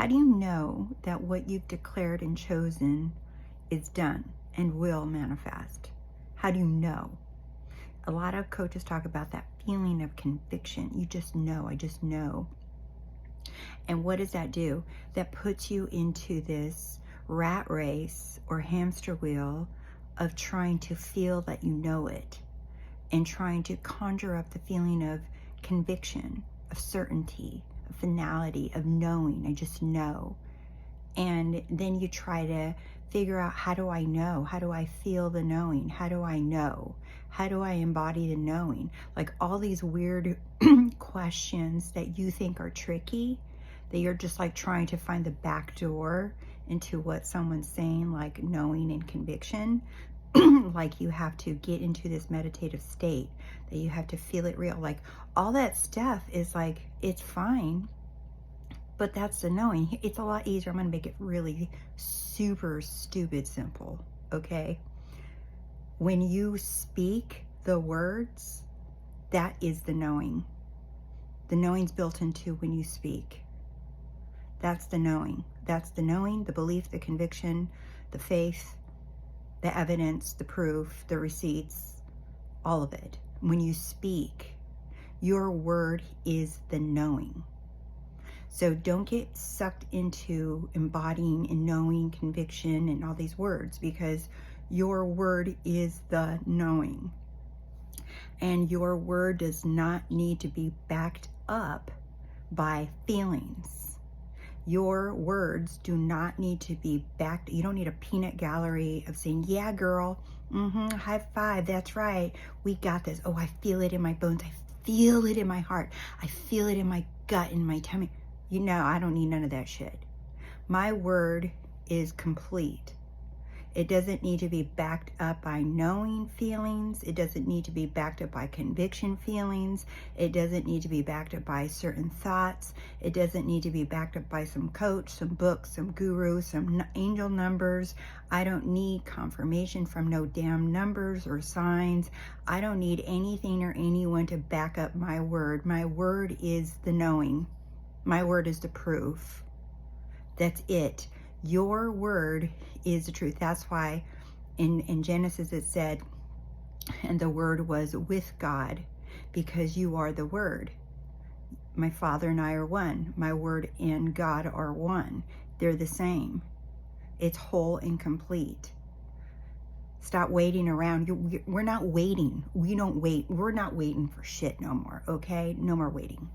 How do you know that what you've declared and chosen is done and will manifest? How do you know? A lot of coaches talk about that feeling of conviction. You just know, I just know. And what does that do? That puts you into this rat race or hamster wheel of trying to feel that you know it and trying to conjure up the feeling of conviction, of certainty, of finality, of knowing. I just know. And then you try to figure out, how do I know? How do I feel the knowing? How do I know? How do I embody the knowing? Like all these weird questions that you think are tricky, that you're just like trying to find the back door into what someone's saying, like knowing and conviction. Like you have to get into this meditative state, that you have to feel it real. Like all that stuff is like, it's fine, but that's the knowing. It's a lot easier. I'm going to make it really super stupid simple, okay? When you speak the words, that is the knowing. The knowing's built into when you speak. That's the knowing. That's the knowing, the belief, the conviction, the faith, the evidence, the proof, the receipts, all of it. When you speak, your word is the knowing. So don't get sucked into embodying and knowing, conviction, and all these words, because your word is the knowing. And your word does not need to be backed up by feelings. Your words do not need to be backed. You don't need a peanut gallery of saying, yeah, girl, high five, that's right, we got this. Oh, I feel it in my bones. I feel it in my heart. I feel it in my gut, in my tummy. You know, I don't need none of that shit. My word is complete. It doesn't need to be backed up by knowing feelings. It doesn't need to be backed up by conviction feelings. It doesn't need to be backed up by certain thoughts. It doesn't need to be backed up by some coach, some book, some guru, some angel numbers. I don't need confirmation from no damn numbers or signs. I don't need anything or anyone to back up my word. My word is the knowing. My word is the proof. That's it. Your word is the truth. That's why in Genesis it said, and the word was with God, because you are the word. My Father and I are one. My word and God are one. They're the same. It's whole and complete. Stop waiting around. We're not waiting. We don't wait. We're not waiting for shit no more, okay? No more waiting.